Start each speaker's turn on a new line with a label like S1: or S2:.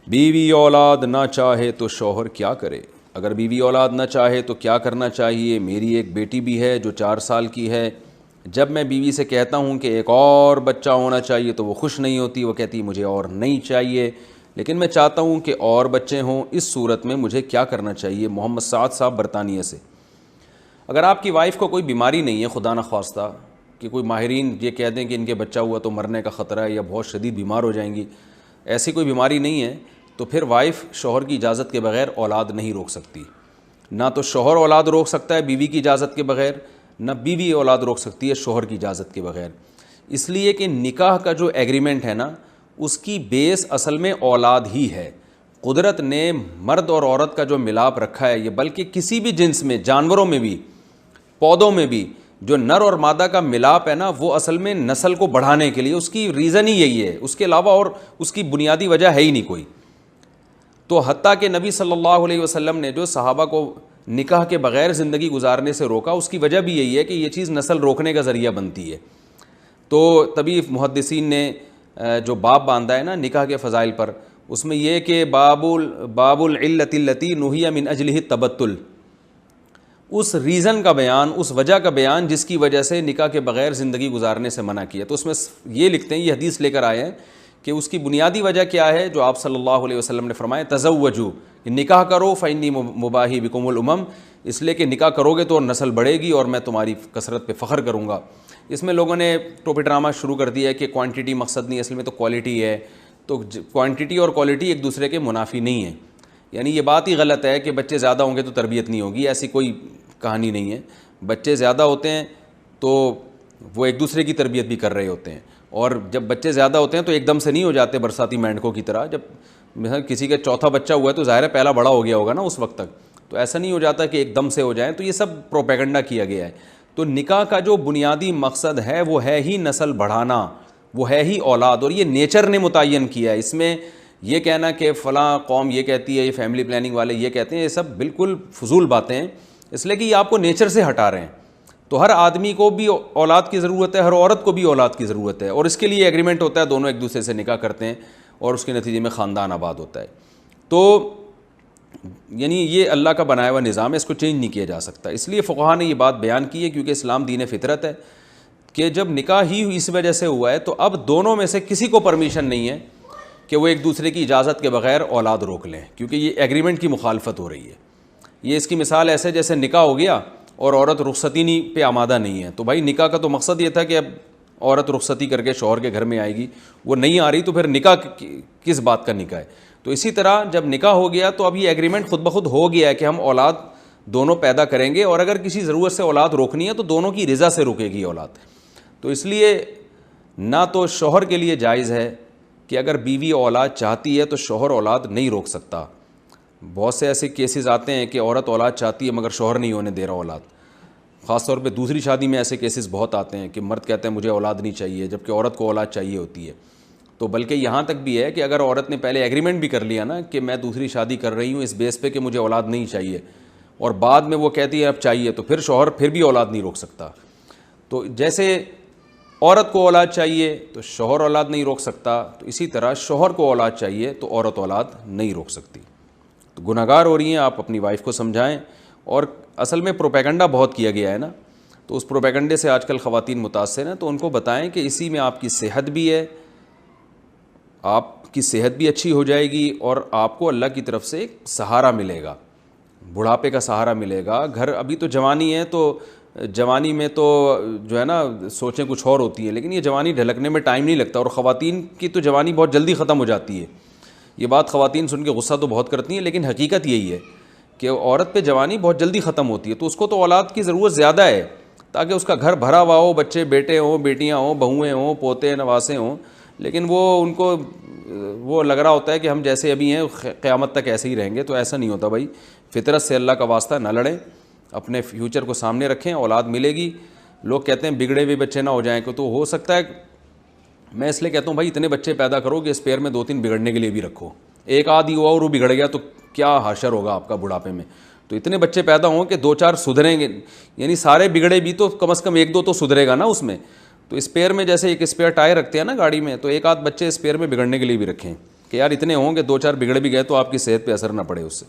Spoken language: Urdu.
S1: بیوی اولاد نہ چاہے تو شوہر کیا کرے؟ اگر بیوی اولاد نہ چاہے تو کیا کرنا چاہیے؟ میری ایک بیٹی بھی ہے جو 4 سال کی ہے. جب میں بیوی سے کہتا ہوں کہ ایک اور بچہ ہونا چاہیے تو وہ خوش نہیں ہوتی، وہ کہتی مجھے اور نہیں چاہیے، لیکن میں چاہتا ہوں کہ اور بچے ہوں. اس صورت میں مجھے کیا کرنا چاہیے؟ محمد سعد صاحب برطانیہ سے. اگر آپ کی وائف کو کوئی بیماری نہیں ہے خدا نخواستہ، کہ کوئی ماہرین یہ کہہ دیں کہ ان کے بچہ ہوا تو مرنے کا خطرہ ہے یا بہت شدید بیمار ہو جائیں گی، ایسی کوئی بیماری نہیں ہے، تو پھر وائف شوہر کی اجازت کے بغیر اولاد نہیں روک سکتی. نہ تو شوہر اولاد روک سکتا ہے بیوی کی اجازت کے بغیر، نہ بیوی اولاد روک سکتی ہے شوہر کی اجازت کے بغیر. اس لیے کہ نکاح کا جو ایگریمنٹ ہے نا، اس کی بیس اصل میں اولاد ہی ہے. قدرت نے مرد اور عورت کا جو ملاپ رکھا ہے، یہ بلکہ کسی بھی جنس میں، جانوروں میں بھی، پودوں میں بھی، جو نر اور مادہ کا ملاپ ہے نا، وہ اصل میں نسل کو بڑھانے کے لیے، اس کی ریزن ہی یہی ہے، اس کے علاوہ اور اس کی بنیادی وجہ ہے ہی نہیں کوئی. تو حتیٰ کہ نبی صلی اللہ علیہ وسلم نے جو صحابہ کو نکاح کے بغیر زندگی گزارنے سے روکا، اس کی وجہ بھی یہی ہے کہ یہ چیز نسل روکنے کا ذریعہ بنتی ہے. تو تبھی محدثین نے جو باب باندھا ہے نا نکاح کے فضائل پر، اس میں یہ کہ باب العلت التی نہی من اجلہ التبتل، اس ریزن کا بیان، اس وجہ کا بیان جس کی وجہ سے نکاح کے بغیر زندگی گزارنے سے منع کیا. تو اس میں یہ لکھتے ہیں، یہ حدیث لے کر آئے ہیں کہ اس کی بنیادی وجہ کیا ہے، جو آپ صلی اللہ علیہ وسلم نے فرمایا تزوجوا، کہ نکاح کرو فإنی مباحی بکم الامم، اس لیے کہ نکاح کرو گے تو نسل بڑھے گی اور میں تمہاری کثرت پہ فخر کروں گا. اس میں لوگوں نے ٹوپی ڈرامہ شروع کر دیا ہے کہ کوانٹٹی مقصد نہیں، اصل میں تو کوالٹی ہے. تو کوانٹٹی اور کوالٹی ایک دوسرے کے منافی نہیں ہیں. یعنی یہ بات ہی غلط ہے کہ بچے زیادہ ہوں گے تو تربیت نہیں ہوگی، ایسی کوئی کہانی نہیں ہے. بچے زیادہ ہوتے ہیں تو وہ ایک دوسرے کی تربیت بھی کر رہے ہوتے ہیں، اور جب بچے زیادہ ہوتے ہیں تو ایک دم سے نہیں ہو جاتے برساتی مینڈکوں کی طرح. جب مثلا کسی کا چوتھا بچہ ہوا ہے تو ظاہر ہے پہلا بڑا ہو گیا ہوگا نا اس وقت تک، تو ایسا نہیں ہو جاتا کہ ایک دم سے ہو جائیں. تو یہ سب پروپیگنڈا کیا گیا ہے. تو نکاح کا جو بنیادی مقصد ہے وہ ہے ہی نسل بڑھانا، وہ ہے ہی اولاد، اور یہ نیچر نے متعین کیا ہے. اس میں یہ کہنا کہ فلاں قوم یہ کہتی ہے، یہ فیملی پلاننگ والے یہ کہتے ہیں، یہ سب بالکل فضول باتیں ہیں، اس لیے کہ یہ آپ کو نیچر سے ہٹا رہے ہیں. تو ہر آدمی کو بھی اولاد کی ضرورت ہے، ہر عورت کو بھی اولاد کی ضرورت ہے، اور اس کے لیے ایگریمنٹ ہوتا ہے، دونوں ایک دوسرے سے نکاح کرتے ہیں اور اس کے نتیجے میں خاندان آباد ہوتا ہے. تو یعنی یہ اللہ کا بنایا ہوا نظام ہے، اس کو چینج نہیں کیا جا سکتا. اس لیے فقہا نے یہ بات بیان کی ہے، کیونکہ اسلام دین فطرت ہے، کہ جب نکاح ہی اس وجہ سے ہوا ہے تو اب دونوں میں سے کسی کو پرمیشن نہیں ہے کہ وہ ایک دوسرے کی اجازت کے بغیر اولاد روک لیں، کیونکہ یہ ایگریمنٹ کی مخالفت ہو رہی ہے. یہ اس کی مثال ایسے جیسے نکاح ہو گیا اور عورت رخصتی نہیں پہ آمادہ نہیں ہے، تو بھائی نکاح کا تو مقصد یہ تھا کہ اب عورت رخصتی کر کے شوہر کے گھر میں آئے گی، وہ نہیں آ رہی تو پھر نکاح کس بات کا نکاح ہے. تو اسی طرح جب نکاح ہو گیا تو اب یہ ایگریمنٹ خود بخود ہو گیا ہے کہ ہم اولاد دونوں پیدا کریں گے، اور اگر کسی ضرورت سے اولاد روکنی ہے تو دونوں کی رضا سے رکے گی اولاد. تو اس لیے نہ تو شوہر کے لیے جائز ہے کہ اگر بیوی اولاد چاہتی ہے تو شوہر اولاد نہیں روک سکتا. بہت سے ایسے کیسز آتے ہیں کہ عورت اولاد چاہتی ہے مگر شوہر نہیں ہونے دے رہا اولاد. خاص طور پہ دوسری شادی میں ایسے کیسز بہت آتے ہیں کہ مرد کہتے ہیں مجھے اولاد نہیں چاہیے، جبکہ عورت کو اولاد چاہیے ہوتی ہے. تو بلکہ یہاں تک بھی ہے کہ اگر عورت نے پہلے ایگریمنٹ بھی کر لیا نا کہ میں دوسری شادی کر رہی ہوں اس بیس پہ کہ مجھے اولاد نہیں چاہیے، اور بعد میں وہ کہتی ہے اب چاہیے، تو پھر شوہر پھر بھی اولاد نہیں روک سکتا. تو جیسے عورت کو اولاد چاہیے تو شوہر اولاد نہیں روک سکتا، تو اسی طرح شوہر کو اولاد چاہیے تو عورت اولاد نہیں روک سکتی. تو گناہ گار ہو رہی ہیں، آپ اپنی وائف کو سمجھائیں. اور اصل میں پروپیگنڈا بہت کیا گیا ہے نا، تو اس پروپیگنڈے سے آج کل خواتین متاثر ہیں. تو ان کو بتائیں کہ اسی میں آپ کی صحت بھی ہے، آپ کی صحت بھی اچھی ہو جائے گی، اور آپ کو اللہ کی طرف سے ایک سہارا ملے گا، بڑھاپے کا سہارا ملے گا. گھر ابھی تو جوانی ہے، تو جوانی میں تو جو ہے نا سوچیں کچھ اور ہوتی ہیں، لیکن یہ جوانی ڈھلکنے میں ٹائم نہیں لگتا، اور خواتین کی تو جوانی بہت جلدی ختم ہو جاتی ہے. یہ بات خواتین سن کے غصہ تو بہت کرتی ہیں، لیکن حقیقت یہی ہے کہ عورت پہ جوانی بہت جلدی ختم ہوتی ہے. تو اس کو تو اولاد کی ضرورت زیادہ ہے تاکہ اس کا گھر بھرا ہوا ہو، بچے بیٹے ہوں، بیٹیاں ہوں، بہویں ہوں، پوتے نواسے ہوں. لیکن وہ ان کو وہ لگ رہا ہوتا ہے کہ ہم جیسے ابھی ہیں قیامت تک ایسے ہی رہیں گے. تو ایسا نہیں ہوتا بھائی. فطرت سے اللہ کا واسطہ نہ لڑیں، اپنے فیوچر کو سامنے رکھیں، اولاد ملے گی. لوگ کہتے ہیں بگڑے ہوئے بچے نہ ہو جائیں، کہ تو ہو سکتا ہے. میں اس لیے کہتا ہوں بھائی اتنے بچے پیدا کرو کہ اسپیئر میں 2-3 بگڑنے کے لیے بھی رکھو. ایک آدھی ہوا اور وہ بگڑ گیا تو کیا حشر ہوگا آپ کا بڑھاپے میں. تو اتنے بچے پیدا ہوں کہ 2-4 سدھریں گے، یعنی سارے بگڑے بھی تو کم از کم 1-2 تو سدھرے گا نا اس میں. تو اسپیئر میں جیسے ایک اسپیئر ٹائر رکھتے ہیں نا گاڑی میں، تو ایک آدھ بچے اسپیئر میں بگڑنے کے لیے بھی رکھیں. کہ یار اتنے ہوں کہ 2-4 بگڑ بھی گئے تو آپ کی صحت پہ اثر نہ پڑے اس سے.